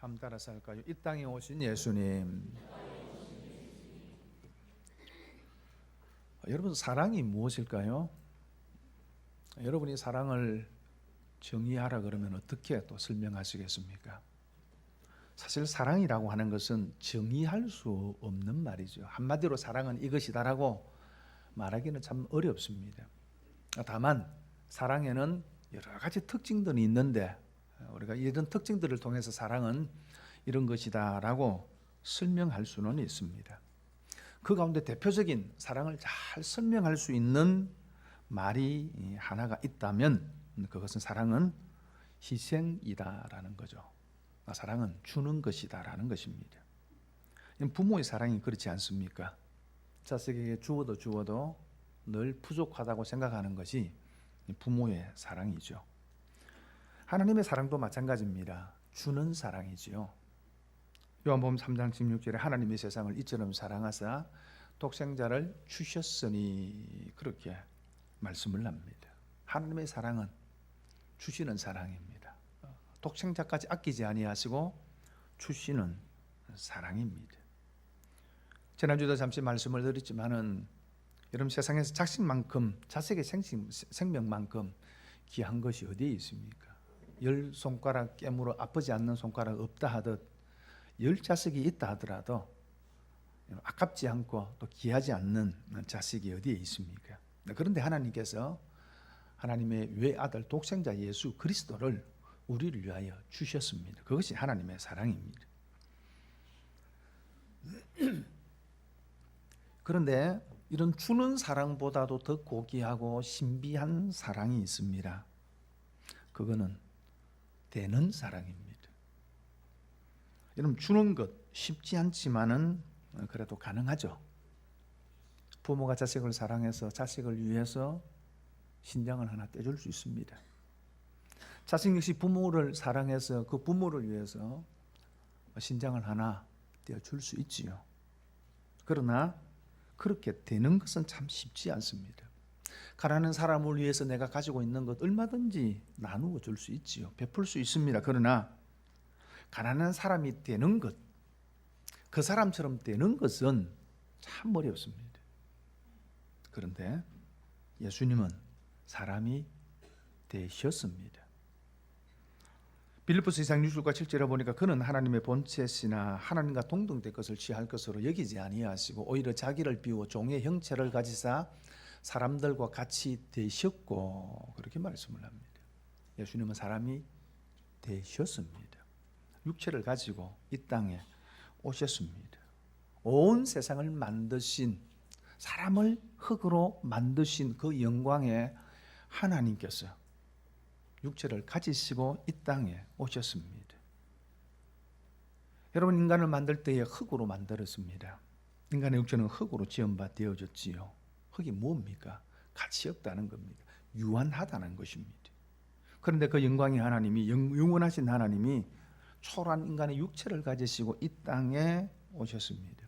한번 따라서 할까요? 이 땅에 오신 예수님. 여러분, 사랑이 무엇일까요? 여러분이 사랑을 정의하라 그러면 어떻게 또 설명하시겠습니까? 사실 사랑이라고 하는 것은 정의할 수 없는 말이죠. 한마디로 사랑은 이것이다라고 말하기는 참 어렵습니다. 다만 사랑에는 여러 가지 특징들이 있는데 우리가 이런 특징들을 통해서 사랑은 이런 것이다라고 설명할 수는 있습니다. 그 가운데 대표적인 사랑을 잘 설명할 수 있는 말이 하나가 있다면 그것은 사랑은 희생이다라는 거죠. 사랑은 주는 것이다라는 것입니다. 부모의 사랑이 그렇지 않습니까? 자식에게 주어도 늘 부족하다고 생각하는 것이 부모의 사랑이죠. 하나님의 사랑도 마찬가지입니다. 주는 사랑이지요. 요한복음 3장 16절에 하나님의 세상을 이처럼 사랑하사 독생자를 주셨으니 그렇게 말씀을 합니다. 하나님의 사랑은 주시는 사랑입니다. 독생자까지 아끼지 아니하시고 주시는 사랑입니다. 지난주도 잠시 말씀을 드렸지만은 여러분, 세상에서 자식의 생명만큼 귀한 것이 어디에 있습니까? 10손가락 깨물어 아프지 않는 손가락 없다 하듯 10자식이 있다 하더라도 아깝지 않고 또 귀하지 않는 자식이 어디에 있습니까? 그런데 하나님께서 하나님의 외아들 독생자 예수 그리스도를 우리를 위하여 주셨습니다. 그것이 하나님의 사랑입니다. 그런데 이런 주는 사랑보다도 더 고귀하고 신비한 사랑이 있습니다. 그거는 되는 사랑입니다. 여러분, 주는 것 쉽지 않지만은 그래도 가능하죠. 부모가 자식을 사랑해서 자식을 위해서 신장을 하나 떼줄 수 있습니다. 자식 역시 부모를 사랑해서 그 부모를 위해서 신장을 하나 떼어줄 수 있지요. 그러나 그렇게 되는 것은 참 쉽지 않습니다. 가난한 사람을 위해서 내가 가지고 있는 것 얼마든지 나누어 줄 수 있지요. 베풀 수 있습니다. 그러나 가난한 사람이 되는 것, 그 사람처럼 되는 것은 참 어렵습니다. 그런데 예수님은 사람이 되셨습니다. 빌립보서 2장 6절과 7절에 보니까 그는 하나님의 본체시나 하나님과 동등될 것을 취할 것으로 여기지 아니하시고 오히려 자기를 비워 종의 형체를 가지사 사람들과 같이 되셨고 그렇게 말씀을 합니다. 예수님은 사람이 되셨습니다. 육체를 가지고 이 땅에 오셨습니다. 온 세상을 만드신, 사람을 흙으로 만드신 그 영광의 하나님께서 육체를 가지시고 이 땅에 오셨습니다. 여러분, 인간을 만들 때에 흙으로 만들었습니다. 인간의 육체는 흙으로 지음바 되어졌지요. 흙이 뭡니까? 가치 없다는 겁니다. 유한하다는 것입니다. 그런데 그 영광의 하나님이, 영원하신 하나님이 초라한 인간의 육체를 가지시고 이 땅에 오셨습니다.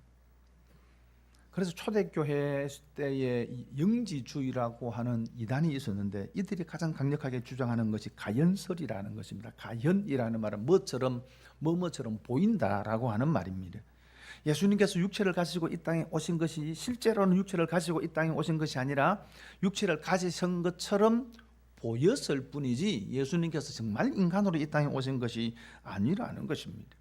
그래서 초대교회 때에 영지주의라고 하는 이단이 있었는데 이들이 가장 강력하게 주장하는 것이 가연설이라는 것입니다. 가연이라는 말은 뭐처럼 보인다라고 하는 말입니다. 예수님께서 육체를 가지고 이 땅에 오신 것이 실제로는 육체를 가지고 이 땅에 오신 것이 아니라 육체를 가지신 것처럼 보였을 뿐이지 예수님께서 정말 인간으로 이 땅에 오신 것이 아니라는 것입니다.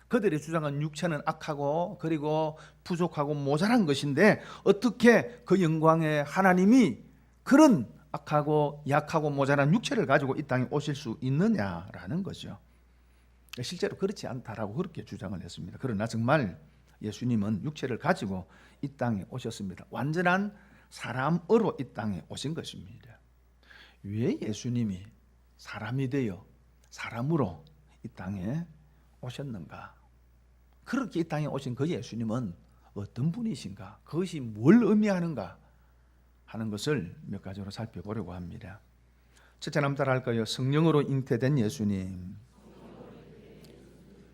그들의 주장은 육체는 악하고 그리고 부족하고 모자란 것인데 어떻게 그 영광의 하나님이 그런 악하고 약하고 모자란 육체를 가지고 이 땅에 오실 수 있느냐라는 거죠. 실제로 그렇지 않다라고 그렇게 주장을 했습니다. 그러나 정말 예수님은 육체를 가지고 이 땅에 오셨습니다. 완전한 사람으로 이 땅에 오신 것입니다. 왜 예수님이 사람이 되어 사람으로 이 땅에 오셨는가? 그렇게 이 땅에 오신 그 예수님은 어떤 분이신가? 그것이 뭘 의미하는가? 하는 것을 몇 가지로 살펴보려고 합니다. 첫째, 한번 따라할까요? 성령으로 잉태된 예수님.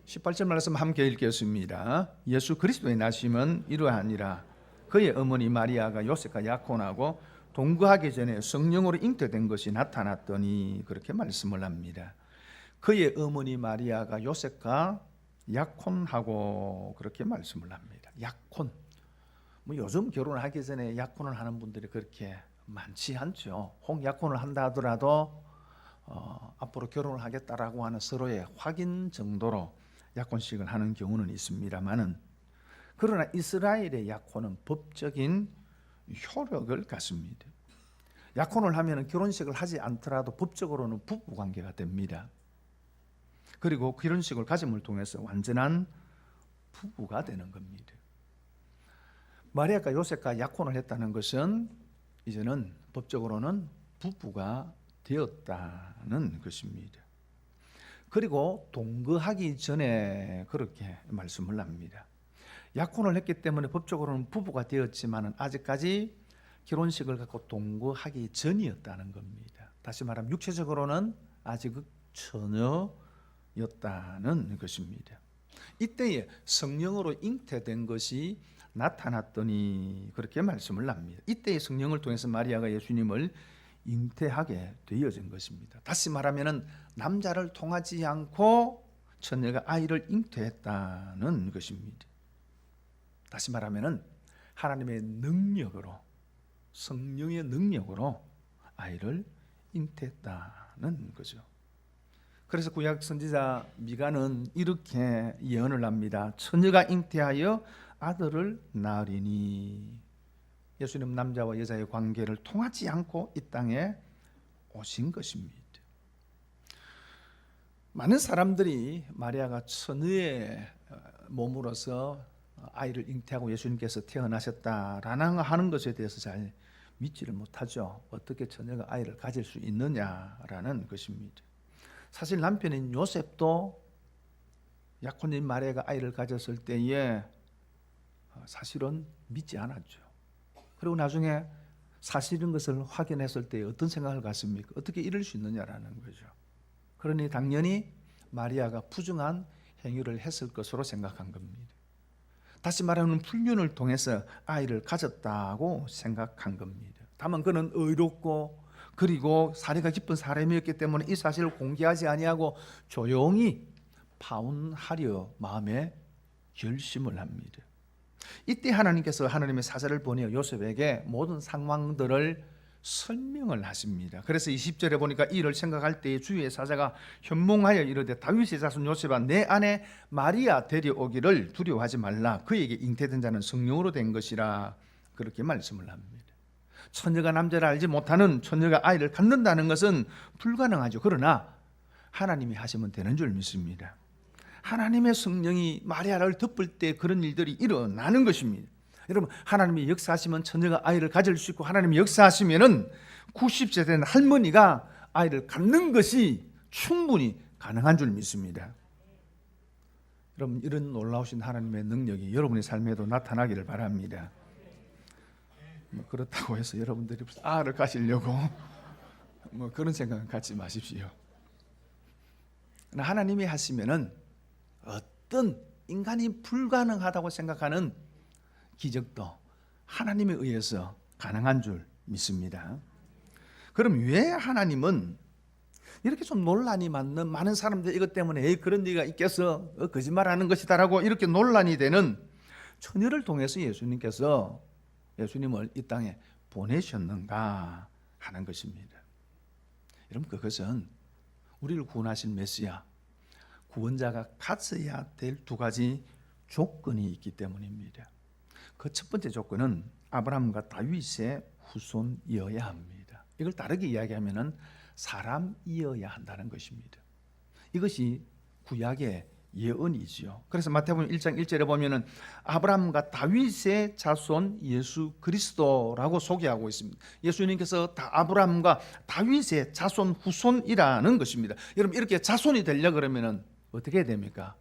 18절 말씀 함께 읽겠습니다. 예수 그리스도의 나심은 이러하니라. 그의 어머니 마리아가 요셉과 약혼하고 동거하기 전에 성령으로 잉태된 것이 나타났더니 그렇게 말씀을 합니다. 그의 어머니 마리아가 요셉과 약혼하고 그렇게 말씀을 합니다. 약혼. 뭐 요즘 결혼하기 전에 약혼을 하는 분들이 그렇게 많지 않죠. 혹약혼을 한다 하더라도 앞으로 결혼을 하겠다라고 하는 서로의 확인 정도로 약혼식을 하는 경우는 있습니다만은, 그러나 이스라엘의 약혼은 법적인 효력을 갖습니다. 약혼을 하면 결혼식을 하지 않더라도 법적으로는 부부 관계가 됩니다. 그리고 결혼식을 가짐을 통해서 완전한 부부가 되는 겁니다. 마리아가 요셉과 약혼을 했다는 것은 이제는 법적으로는 부부가 되었다는 것입니다. 그리고 동거하기 전에 그렇게 말씀을 합니다. 약혼을 했기 때문에 법적으로는 부부가 되었지만 아직까지 결혼식을 갖고 동거하기 전이었다는 겁니다. 다시 말하면 육체적으로는 아직 처녀였다는 것입니다. 이때에 성령으로 잉태된 것이 나타났더니 그렇게 말씀을 합니다. 이때의 성령을 통해서 마리아가 예수님을 잉태하게 되어진 것입니다. 다시 말하면 남자를 통하지 않고 처녀가 아이를 잉태했다는 것입니다. 다시 말하면 하나님의 능력으로, 성령의 능력으로 아이를 잉태했다는 거죠. 그래서 구약 선지자 미가는 이렇게 예언을 합니다. 처녀가 잉태하여 아들을 낳으리니. 예수님 남자와 여자의 관계를 통하지 않고 이 땅에 오신 것입니다. 많은 사람들이 마리아가 처녀의 몸으로서 아이를 잉태하고 예수님께서 태어나셨다라는 하는 것에 대해서 잘 믿지를 못하죠. 어떻게 처녀가 아이를 가질 수 있느냐라는 것입니다. 사실 남편인 요셉도 약혼인 마리아가 아이를 가졌을 때에 사실은 믿지 않았죠. 그리고 나중에 사실인 것을 확인했을 때 어떤 생각을 갖습니까? 어떻게 이럴 수 있느냐라는 거죠. 그러니 당연히 마리아가 부정한 행위를 했을 것으로 생각한 겁니다. 다시 말하면 불륜을 통해서 아이를 가졌다고 생각한 겁니다. 다만 그는 의롭고 그리고 사리가 깊은 사람이었기 때문에 이 사실을 공개하지 아니하고 조용히 파혼하려 마음에 결심을 합니다. 이때 하나님께서 하나님의 사자를 보내어 요셉에게 모든 상황들을 설명을 하십니다. 그래서 20절에 보니까 이를 생각할 때에 주의 사자가 현몽하여 이르되 다윗의 자손 요셉아 내 아내 마리아 데려오기를 두려워하지 말라. 그에게 잉태된 자는 성령으로 된 것이라. 그렇게 말씀을 합니다. 처녀가 남자를 알지 못하는 처녀가 아이를 갖는다는 것은 불가능하죠. 그러나 하나님이 하시면 되는 줄 믿습니다. 하나님의 성령이 마리아를 덮을 때 그런 일들이 일어나는 것입니다. 여러분, 하나님이 역사하시면 처녀가 아이를 가질 수 있고, 하나님이 역사하시면은 90세 된 할머니가 아이를 갖는 것이 충분히 가능한 줄 믿습니다. 여러분, 이런 놀라우신 하나님의 능력이 여러분의 삶에도 나타나기를 바랍니다. 그렇다고 해서 여러분들이 아를 가지려고 그런 생각은 갖지 마십시오. 하나님이 하시면은 어떤 인간이 불가능하다고 생각하는 기적도 하나님에 의해서 가능한 줄 믿습니다. 그럼 왜 하나님은 이렇게 좀 논란이 많는, 많은 사람들이 이것 때문에 그런 얘기가 있겠어, 거짓말하는 것이다라고 이렇게 논란이 되는 처녀를 통해서 예수님을 이 땅에 보내셨는가 하는 것입니다. 여러분, 그것은 우리를 구원하신 메시아, 구원자가 갖춰야 될 두 가지 조건이 있기 때문입니다. 그 첫 번째 조건은 아브라함과 다윗의 후손이어야 합니다. 이걸 다르게 이야기하면 사람이어야 한다는 것입니다. 이것이 구약의 예언이지요. 그래서 마태복음 1장 1절에 보면은 아브라함과 다윗의 자손 예수 그리스도라고 소개하고 있습니다. 예수님께서 아브라함과 다윗의 자손 후손이라는 것입니다. 여러분, 이렇게 자손이 되려 그러면은 어떻게 됩니까?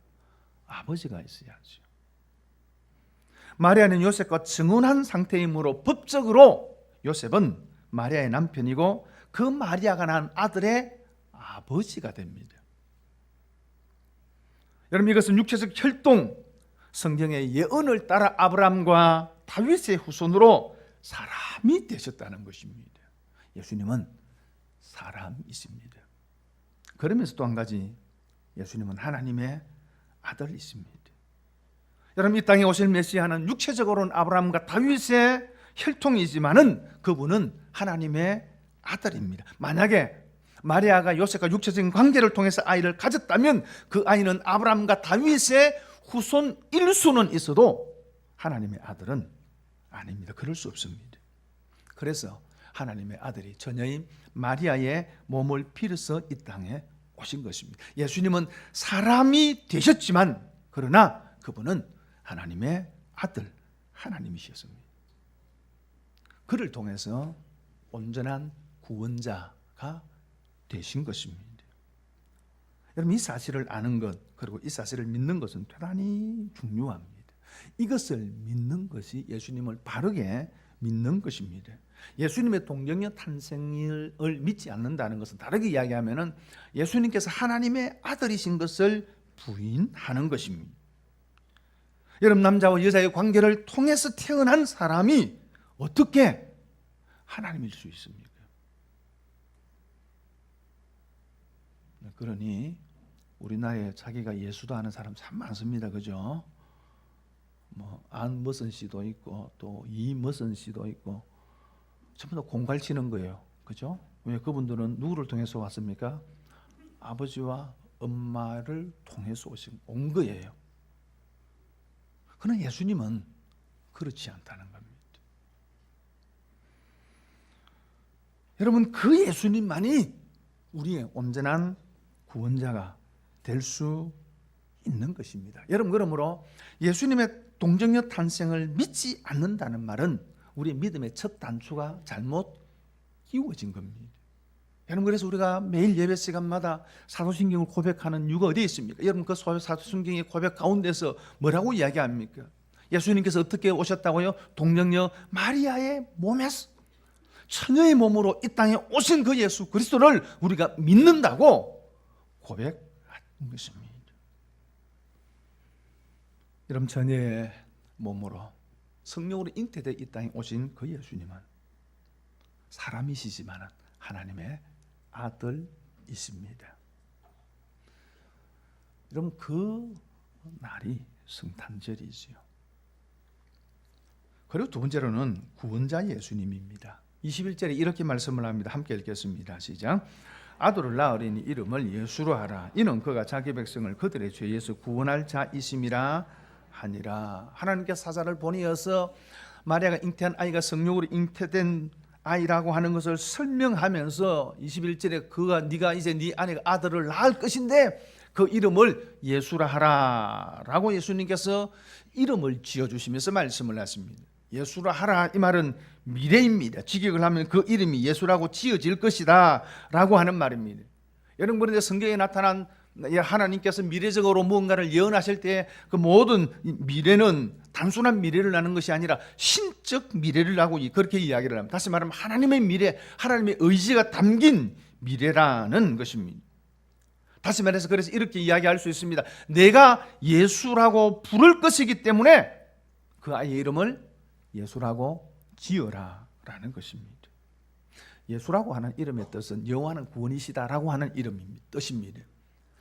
아버지가 있어야죠. 마리아는 요셉과 증혼한 상태이므로 법적으로 요셉은 마리아의 남편이고 그 마리아가 낳은 아들의 아버지가 됩니다. 여러분, 이것은 육체적 혈통, 성경의 예언을 따라 아브라함과 다윗의 후손으로 사람이 되셨다는 것입니다. 예수님은 사람이십니다. 그러면서 또 한 가지, 예수님은 하나님의 아들이십니다. 여러분, 이 땅에 오실 메시아는 육체적으로는 아브라함과 다윗의 혈통이지만은 그분은 하나님의 아들입니다. 만약에 마리아가 요셉과 육체적인 관계를 통해서 아이를 가졌다면 그 아이는 아브라함과 다윗의 후손 일수는 있어도 하나님의 아들은 아닙니다. 그럴 수 없습니다. 그래서 하나님의 아들이 처녀인 마리아의 몸을 빌어서 이 땅에 오신 것입니다. 예수님은 사람이 되셨지만 그러나 그분은 하나님의 아들, 하나님이셨습니다. 그를 통해서 온전한 구원자가 되신 것입니다. 여러분, 이 사실을 아는 것, 그리고 이 사실을 믿는 것은 대단히 중요합니다. 이것을 믿는 것이 예수님을 바르게 믿는 것입니다. 예수님의 동정녀 탄생을 믿지 않는다는 것은 다르게 이야기하면 예수님께서 하나님의 아들이신 것을 부인하는 것입니다. 여러분, 남자와 여자의 관계를 통해서 태어난 사람이 어떻게 하나님일 수 있습니까? 그러니 우리나라에 자기가 예수도 하는 사람 참 많습니다. 그죠? 안머선 씨도 있고 또 이머선 씨도 있고 전부 다 공갈치는 거예요. 그죠? 왜 그분들은 누구를 통해서 왔습니까? 아버지와 엄마를 통해서 온 거예요. 그러나 예수님은 그렇지 않다는 겁니다. 여러분, 그 예수님만이 우리의 온전한 구원자가 될 수 있는 것입니다. 여러분, 그러므로 예수님의 동정녀 탄생을 믿지 않는다는 말은 우리의 믿음의 첫 단추가 잘못 끼워진 겁니다. 여러분, 그래서 우리가 매일 예배 시간마다 사도신경을 고백하는 이유가 어디에 있습니까? 여러분, 그 사도신경의 고백 가운데서 뭐라고 이야기합니까? 예수님께서 어떻게 오셨다고요? 동정녀 마리아의 몸에서 처녀의 몸으로 이 땅에 오신 그 예수 그리스도를 우리가 믿는다고 고백한 것입니다. 여러분, 처녀의 몸으로 성령으로 잉태되어 이 땅에 오신 그 예수님은 사람이시지만 하나님의 아들이십니다. 여러분, 그 날이 성탄절이지요. 그리고 두 번째로는 구원자 예수님입니다. 21절에 이렇게 말씀을 합니다. 함께 읽겠습니다. 시작. 아들을 낳으리니 이름을 예수로 하라. 이는 그가 자기 백성을 그들의 죄에서 구원할 자이심이라 하니라. 하나님께서 사자를 보내어서 마리아가 잉태한 아이가 성령으로 잉태된 아이라고 하는 것을 설명하면서 21절에 네가 이제 네 아내가 아들을 낳을 것인데 그 이름을 예수라 하라 라고 예수님께서 이름을 지어주시면서 말씀을 하십니다. 예수라 하라, 이 말은 미래입니다. 직역을 하면 그 이름이 예수라고 지어질 것이다 라고 하는 말입니다. 여러분, 그런데 성경에 나타난 하나님께서 미래적으로 무언가를 예언하실 때 그 모든 미래는 단순한 미래를 나는 것이 아니라 신적 미래를 하고 그렇게 이야기를 합니다. 다시 말하면 하나님의 미래, 하나님의 의지가 담긴 미래라는 것입니다. 다시 말해서 그래서 이렇게 이야기할 수 있습니다. 내가 예수라고 부를 것이기 때문에 그 아이의 이름을 예수라고 지어라 라는 것입니다. 예수라고 하는 이름의 뜻은 여호와는 구원이시다라고 하는 뜻입니다.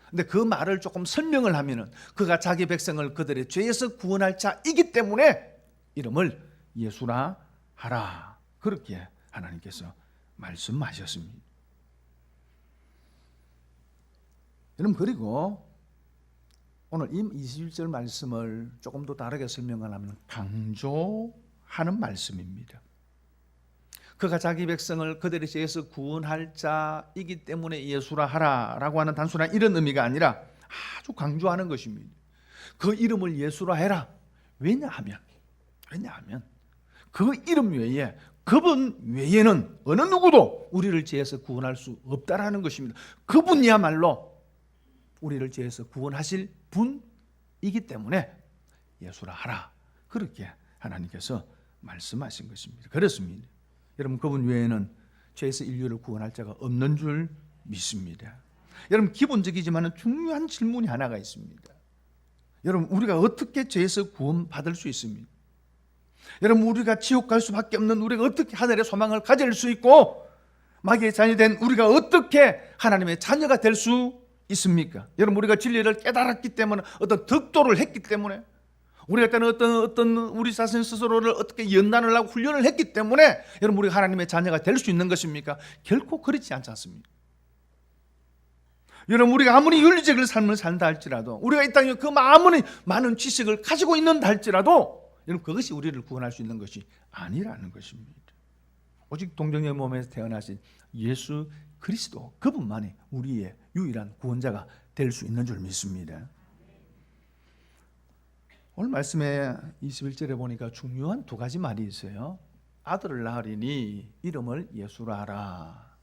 근데 그 말을 조금 설명을 하면은 그가 자기 백성을 그들의 죄에서 구원할 자이기 때문에 이름을 예수라 하라, 그렇게 하나님께서 말씀하셨습니다. 여러분, 그리고 오늘 이 21절 말씀을 조금 더 다르게 설명을 하면 강조하는 말씀입니다. 그가 자기 백성을 그들의 죄에서 구원할 자이기 때문에 예수라 하라라고 하는 단순한 이런 의미가 아니라 아주 강조하는 것입니다. 그 이름을 예수라 해라. 왜냐하면 그 이름 외에, 그분 외에는 어느 누구도 우리를 죄에서 구원할 수 없다라는 것입니다. 그분이야말로 우리를 죄에서 구원하실 분이기 때문에 예수라 하라, 그렇게 하나님께서 말씀하신 것입니다. 그렇습니다. 여러분, 그분 외에는 죄에서 인류를 구원할 자가 없는 줄 믿습니다. 여러분, 기본적이지만 중요한 질문이 하나가 있습니다. 여러분, 우리가 어떻게 죄에서 구원받을 수 있습니까? 여러분, 우리가 지옥 갈 수밖에 없는 우리가 어떻게 하늘의 소망을 가질 수 있고, 마귀의 자녀된 우리가 어떻게 하나님의 자녀가 될 수 있습니까? 여러분, 우리가 진리를 깨달았기 때문에, 어떤 덕도를 했기 때문에, 우리가 때는 어떤 우리 자신 스스로를 어떻게 연단을 하고 훈련을 했기 때문에 여러분, 우리가 하나님의 자녀가 될 수 있는 것입니까? 결코 그렇지 않지 않습니까? 여러분, 우리가 아무리 윤리적인 삶을 산다 할지라도, 우리가 이 땅에 그 아무리 많은 지식을 가지고 있는다 할지라도, 여러분, 그것이 우리를 구원할 수 있는 것이 아니라는 것입니다. 오직 동정녀의 몸에서 태어나신 예수 그리스도, 그분만이 우리의 유일한 구원자가 될 수 있는 줄 믿습니다. 오늘 말씀에 21절에 보니까 중요한 두 가지 말이 있어요. 아들을 낳으리니 이름을 예수라 하라.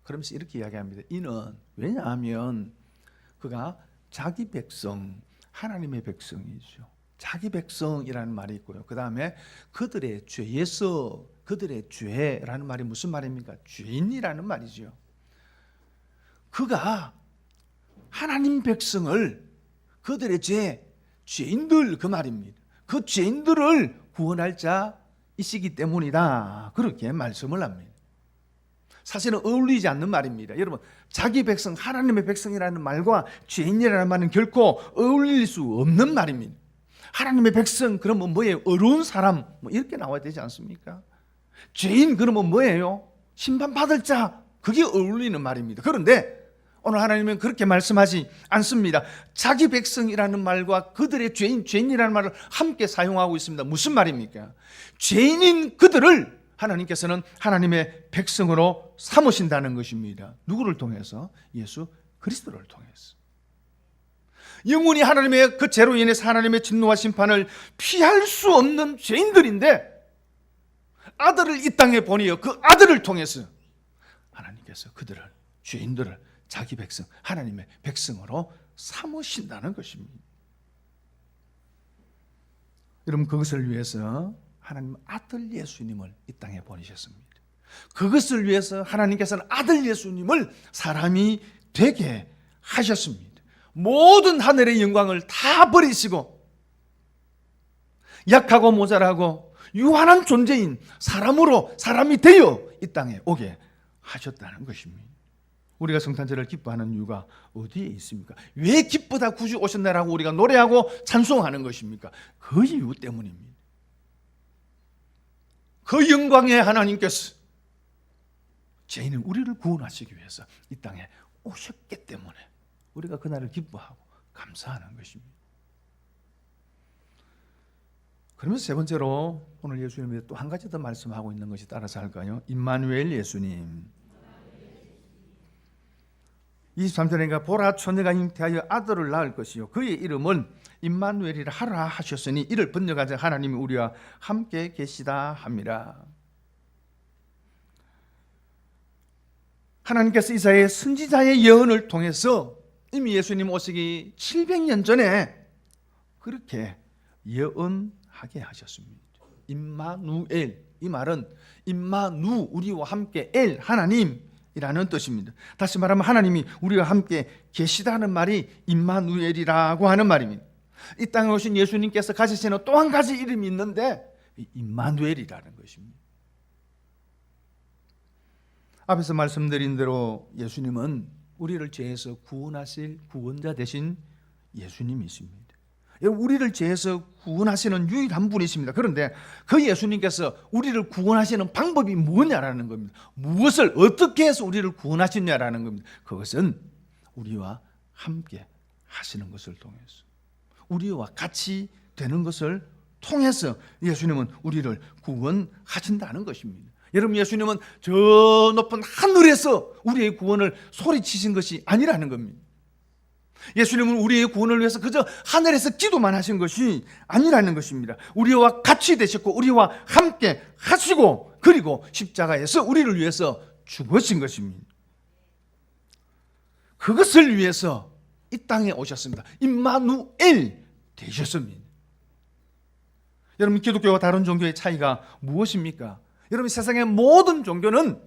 그러면서 이렇게 이야기합니다. 이는, 왜냐하면 그가 자기 백성, 하나님의 백성이죠. 자기 백성이라는 말이 있고요. 그 다음에 그들의 죄에서, 그들의 죄라는 말이 무슨 말입니까? 죄인이라는 말이죠. 그가 하나님 백성을, 그들의 죄인들, 그 말입니다. 그 죄인들을 구원할 자이시기 때문이다. 그렇게 말씀을 합니다. 사실은 어울리지 않는 말입니다. 여러분, 자기 백성, 하나님의 백성이라는 말과 죄인이라는 말은 결코 어울릴 수 없는 말입니다. 하나님의 백성, 그러면 뭐예요? 어려운 사람, 이렇게 나와야 되지 않습니까? 죄인, 그러면 뭐예요? 심판받을 자, 그게 어울리는 말입니다. 그런데 오늘 하나님은 그렇게 말씀하지 않습니다. 자기 백성이라는 말과 그들의 죄인이라는 말을 함께 사용하고 있습니다. 무슨 말입니까? 죄인인 그들을 하나님께서는 하나님의 백성으로 삼으신다는 것입니다. 누구를 통해서? 예수 그리스도를 통해서. 영원히 하나님의 그 죄로 인해서 하나님의 진노와 심판을 피할 수 없는 죄인들인데, 아들을 이 땅에 보내어 그 아들을 통해서 하나님께서 그들을, 죄인들을 자기 백성, 하나님의 백성으로 삼으신다는 것입니다. 여러분, 그것을 위해서 하나님 아들 예수님을 이 땅에 보내셨습니다. 그것을 위해서 하나님께서는 아들 예수님을 사람이 되게 하셨습니다. 모든 하늘의 영광을 다 버리시고 약하고 모자라고 유한한 존재인 사람으로, 사람이 되어 이 땅에 오게 하셨다는 것입니다. 우리가 성탄절을 기뻐하는 이유가 어디에 있습니까? 왜 기쁘다 구주 오셨나라고 우리가 노래하고 찬송하는 것입니까? 그 이유 때문입니다. 그 영광의 하나님께서 죄인은 우리를 구원하시기 위해서 이 땅에 오셨기 때문에 우리가 그날을 기뻐하고 감사하는 것입니다. 그러면서 세 번째로 오늘 예수님이 또 한 가지 더 말씀하고 있는 것이 따라서 할까요? 임마누엘 예수님. 23절에 보라, 처녀가 잉태하여 아들을 낳을 것이요 그의 이름은 임마누엘이라 하라 하셨으니 이를 번역하자 하나님이 우리와 함께 계시다 함이라. 하나님께서 이사야의 선지자의 예언을 통해서 이미 예수님 오시기 700년 전에 그렇게 예언하게 하셨습니다. 임마누엘, 이 말은 임마누, 우리와 함께, 엘, 하나님이라는 뜻입니다. 다시 말하면 하나님이 우리와 함께 계시다는 말이 임마누엘이라고 하는 말입니다. 이 땅에 오신 예수님께서 가지시는 또 한 가지 이름이 있는데 임마누엘이라는 것입니다. 앞에서 말씀드린 대로 예수님은 우리를 죄에서 구원하실 구원자 되신 예수님이십니다. 우리를 죄에서 구원하시는 유일한 분이십니다. 그런데 그 예수님께서 우리를 구원하시는 방법이 뭐냐라는 겁니다. 무엇을 어떻게 해서 우리를 구원하시냐라는 겁니다. 그것은 우리와 함께 하시는 것을 통해서, 우리와 같이 되는 것을 통해서 예수님은 우리를 구원하신다는 것입니다. 여러분, 예수님은 저 높은 하늘에서 우리의 구원을 소리치신 것이 아니라는 겁니다. 예수님은 우리의 구원을 위해서 그저 하늘에서 기도만 하신 것이 아니라는 것입니다. 우리와 같이 되셨고 우리와 함께 하시고 그리고 십자가에서 우리를 위해서 죽으신 것입니다. 그것을 위해서 이 땅에 오셨습니다. 임마누엘 되셨습니다. 여러분, 기독교와 다른 종교의 차이가 무엇입니까? 여러분, 세상의 모든 종교는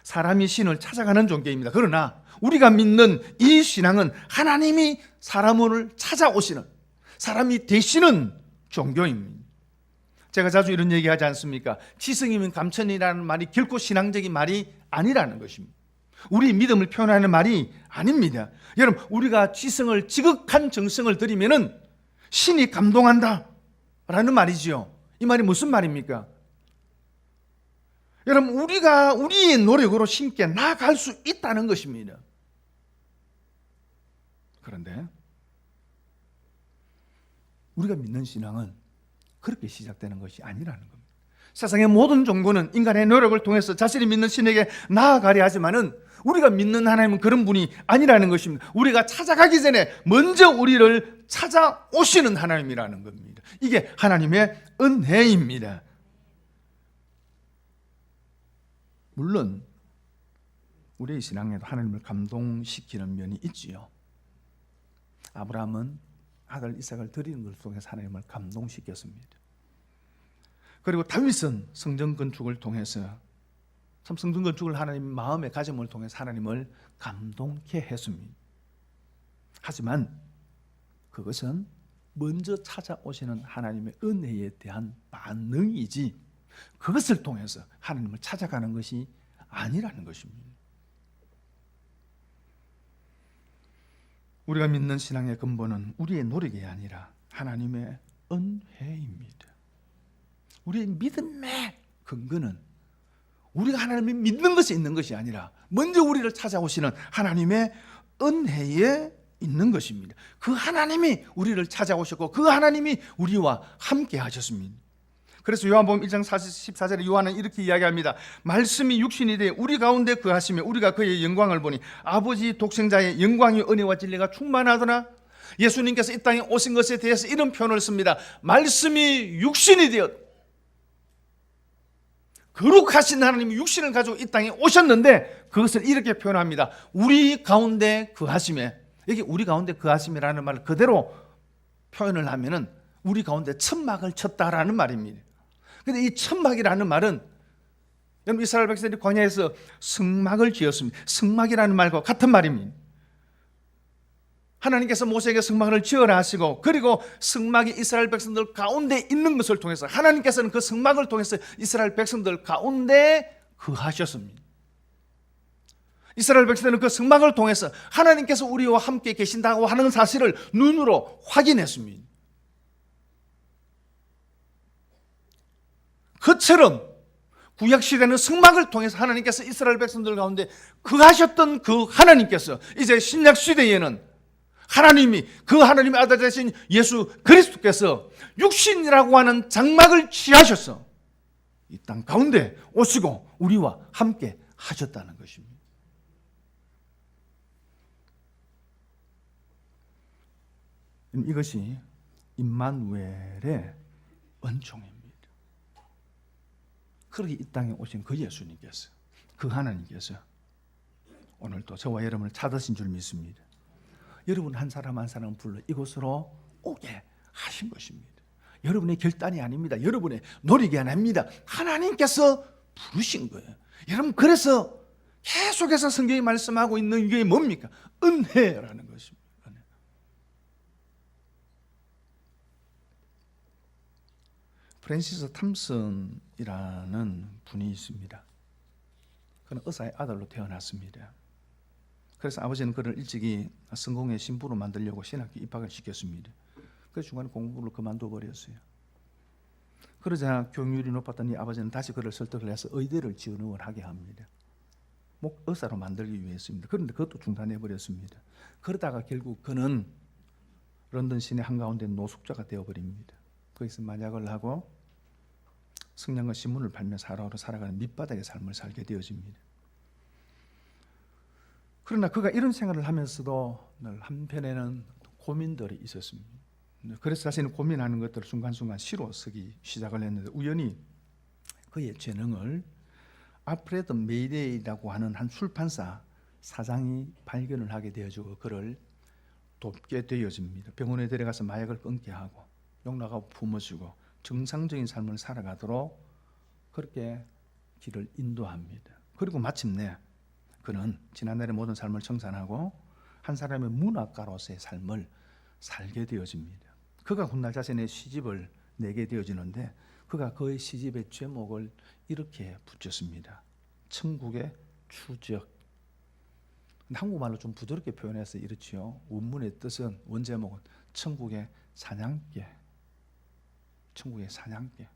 사람이 신을 찾아가는 종교입니다. 그러나 우리가 믿는 이 신앙은 하나님이 사람을 찾아오시는, 사람이 되시는 종교입니다. 제가 자주 이런 얘기하지 않습니까? 지성이면 감천이라는 말이 결코 신앙적인 말이 아니라는 것입니다. 우리 믿음을 표현하는 말이 아닙니다. 여러분, 우리가 지극한 정성을 들이면은 신이 감동한다 라는 말이지요. 이 말이 무슨 말입니까? 여러분, 우리가 우리의 노력으로 신께 나아갈 수 있다는 것입니다. 그런데 우리가 믿는 신앙은 그렇게 시작되는 것이 아니라는 겁니다. 세상의 모든 종교는 인간의 노력을 통해서 자신이 믿는 신에게 나아가려 하지만은 우리가 믿는 하나님은 그런 분이 아니라는 것입니다. 우리가 찾아가기 전에 먼저 우리를 찾아오시는 하나님이라는 겁니다. 이게 하나님의 은혜입니다. 물론 우리의 신앙에도 하나님을 감동시키는 면이 있지요. 아브라함은 아들 이삭을 드리는 것 속에서 하나님을 감동시켰습니다. 그리고 다윗은 성전 건축을 통해서 참 성전 건축을 하나님 마음의 가짐을 통해서 하나님을 감동케 했습니다. 하지만 그것은 먼저 찾아오시는 하나님의 은혜에 대한 반응이지 그것을 통해서 하나님을 찾아가는 것이 아니라는 것입니다. 우리가 믿는 신앙의 근본은 우리의 노력이 아니라 하나님의 은혜입니다. 우리의 믿음의 근거는 우리가 하나님을 믿는 것이 있는 것이 아니라 먼저 우리를 찾아오시는 하나님의 은혜에 있는 것입니다. 그 하나님이 우리를 찾아오셨고 그 하나님이 우리와 함께 하셨습니다. 그래서 요한복음 1장 14절에 요한은 이렇게 이야기합니다. 말씀이 육신이 되어 우리 가운데 거하시며 우리가 그의 영광을 보니 아버지 독생자의 영광이 은혜와 진리가 충만하더라. 예수님께서 이 땅에 오신 것에 대해서 이런 표현을 씁니다. 말씀이 육신이 되어 거룩하신 하나님이 육신을 가지고 이 땅에 오셨는데 그것을 이렇게 표현합니다. 우리 가운데 거하시며, 여기 우리 가운데 거하심이라는 말을 그대로 표현을 하면은 우리 가운데 천막을 쳤다라는 말입니다. 그런데 이 천막이라는 말은 여러분 이스라엘 백성들이 광야에서 성막을 지었습니다. 성막이라는 말과 같은 말입니다. 하나님께서 모세에게 성막을 지으라 하시고 그리고 성막이 이스라엘 백성들 가운데 있는 것을 통해서 하나님께서는 그 성막을 통해서 이스라엘 백성들 가운데 거하셨습니다. 이스라엘 백성들은 그 성막을 통해서 하나님께서 우리와 함께 계신다고 하는 사실을 눈으로 확인했습니다. 그처럼 구약시대는 성막을 통해서 하나님께서 이스라엘 백성들 가운데 거하셨던 그 하나님께서 이제 신약시대에는 하나님이 그 하나님의 아들 되신 예수 그리스도께서 육신이라고 하는 장막을 취하셔서 이 땅 가운데 오시고 우리와 함께 하셨다는 것입니다. 이것이 임마누엘의 은총입니다. 그렇게 이 땅에 오신 그 예수님께서, 그 하나님께서 오늘도 저와 여러분을 찾으신 줄 믿습니다. 여러분 한 사람 한 사람 불러 이곳으로 오게 하신 것입니다. 여러분의 결단이 아닙니다. 여러분의 노력이 아닙니다. 하나님께서 부르신 거예요. 여러분 그래서 계속해서 성경이 말씀하고 있는 게 뭡니까? 은혜라는 것입니다. 은혜. 프랜시스 탐슨이라는 분이 있습니다. 그는 의사의 아들로 태어났습니다. 그래서 아버지는 그를 일찍이 성공의 신부로 만들려고 신학교 입학을 시켰습니다. 그래서 중간에 공부를 그만둬 버렸어요. 그러자 교육률이 높았더니 아버지는 다시 그를 설득을 해서 의대를 지원을 하게 합니다. 의사로 만들기 위해서입니다. 그런데 그것도 중단해 버렸습니다. 그러다가 결국 그는 런던 시내 한가운데 노숙자가 되어버립니다. 거기서 만약을 하고 성냥과 신문을 팔면서 하루하루 살아가는 밑바닥의 삶을 살게 되어집니다. 그러나 그가 이런 생활을 하면서도 늘 한편에는 고민들이 있었습니다. 그래서 자신이 고민하는 것들을 순간순간 시로 쓰기 시작을 했는데 우연히 그의 재능을 알프레드 메이데이라고 하는 한 출판사 사장이 발견을 하게 되어지고 그를 돕게 되어집니다. 병원에 데려가서 마약을 끊게 하고 용락하고 품어주고 정상적인 삶을 살아가도록 그렇게 길을 인도합니다. 그리고 마침내 그는 지난날의 모든 삶을 청산하고 한 사람의 문학가로서의 삶을 살게 되어집니다. 그가 훗날 자신의 시집을 내게 되어지는데 그가 그의 시집의 제목을 이렇게 붙였습니다. 천국의 추적. 한국말로 좀 부드럽게 표현해서 이렇지요. 원문의 뜻은, 원제목은 천국의 사냥개. 천국의 사냥개.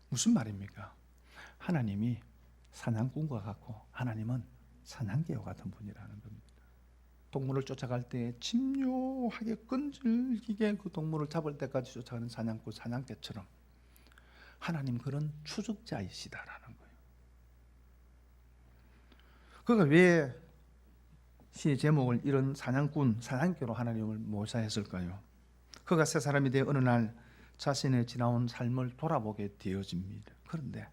무슨 말입니까? 하나님이 사냥꾼과 같고 하나님은 사냥개와 같은 분이라는 겁니다. 동물을 쫓아갈 때 집요하게 끈질기게 그 동물을 잡을 때까지 쫓아가는 사냥꾼, 사냥개처럼 하나님 그런 추적자이시다라는 거예요. 그가 왜 시의 제목을 이런 사냥꾼, 사냥개로 하나님을 묘사했을까요? 그가 새 사람이 되어 어느 날 자신의 지나온 삶을 돌아보게 되어집니다. 그런데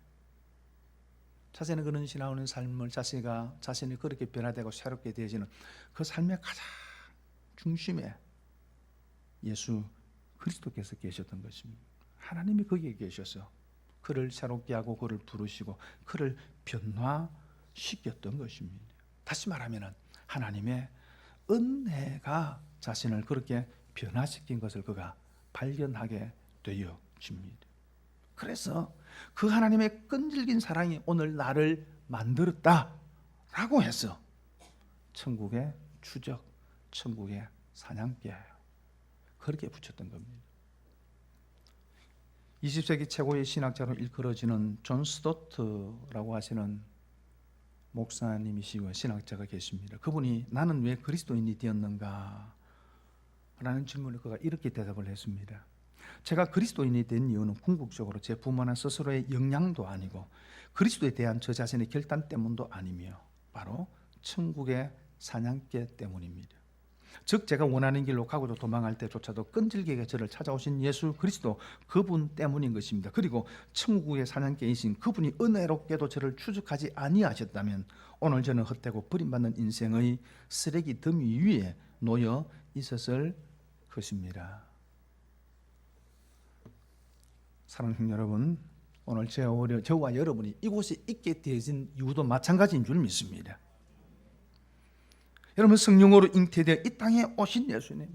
자신의 그런 지나오는 삶을 자신이 그렇게 변화되고 새롭게 되어지는 그 삶의 가장 중심에 예수 그리스도께서 계셨던 것입니다. 하나님이 거기에 계셔서 그를 새롭게 하고 그를 부르시고 그를 변화시켰던 것입니다. 다시 말하면 하나님의 은혜가 자신을 그렇게 변화시킨 것을 그가 발견하게 되어집니다. 그래서 그 하나님의 끈질긴 사랑이 오늘 나를 만들었다라고 해서 천국의 추적, 천국의 사냥개 그렇게 붙였던 겁니다. 20세기 최고의 신학자로 일컬어지는 존 스토트라고 하시는 목사님이시고 신학자가 계십니다. 그분이 나는 왜 그리스도인이 되었는가? 라는 질문을 그가 이렇게 대답을 했습니다. 제가 그리스도인이 된 이유는 궁극적으로 제 부모나 스스로의 역량도 아니고 그리스도에 대한 저 자신의 결단 때문도 아니며 바로 천국의 사냥개 때문입니다. 즉 제가 원하는 길로 가고도 도망할 때조차도 끈질기게 저를 찾아오신 예수 그리스도 그분 때문인 것입니다. 그리고 천국의 사냥개이신 그분이 은혜롭게도 저를 추적하지 아니하셨다면 오늘 저는 헛되고 버림받는 인생의 쓰레기 더미 위에 놓여 있었을 것입니다. 사랑하는 여러분, 오늘 저와 여러분이 이곳에 있게 되어진 이유도 마찬가지인 줄 믿습니다. 여러분 성령으로 잉태되어 이 땅에 오신 예수님,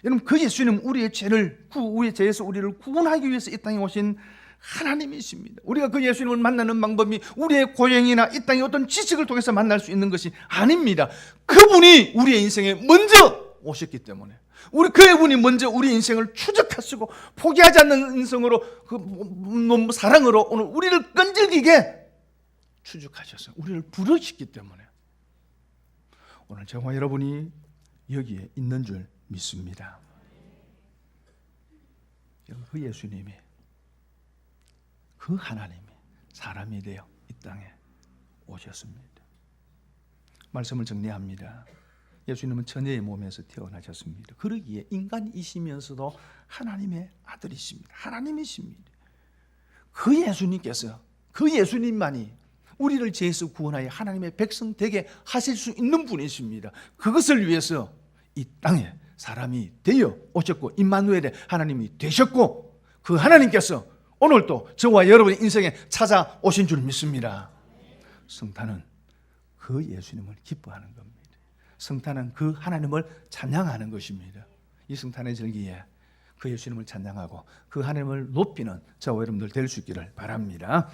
여러분 그 예수님 우리의 죄에서 우리를 구원하기 위해서 이 땅에 오신 하나님이십니다. 우리가 그 예수님을 만나는 방법이 우리의 고행이나 이 땅의 어떤 지식을 통해서 만날 수 있는 것이 아닙니다. 그분이 우리의 인생에 먼저 오셨기 때문에 그분이 먼저 우리 인생을 추적하시고 포기하지 않는 인생으로 그 사랑으로 오늘 우리를 끈질기게 추적하셔서 우리를 부르셨기 때문에 오늘 저와 여러분이 여기에 있는 줄 믿습니다. 그 예수님이 그 하나님이 사람이 되어 이 땅에 오셨습니다. 말씀을 정리합니다. 예수님은 처녀의 몸에서 태어나셨습니다. 그러기에 인간이시면서도 하나님의 아들이십니다. 하나님이십니다. 그 예수님께서 그 예수님만이 우리를 죄에서 구원하여 하나님의 백성 되게 하실 수 있는 분이십니다. 그것을 위해서 이 땅에 사람이 되어 오셨고 임마누엘의 하나님이 되셨고 그 하나님께서 오늘도 저와 여러분의 인생에 찾아오신 줄 믿습니다. 성탄은 그 예수님을 기뻐하는 겁니다. 성탄은 그 하나님을 찬양하는 것입니다. 이 성탄의 절기에 그 예수님을 찬양하고 그 하나님을 높이는 저와 여러분들 될 수 있기를 바랍니다.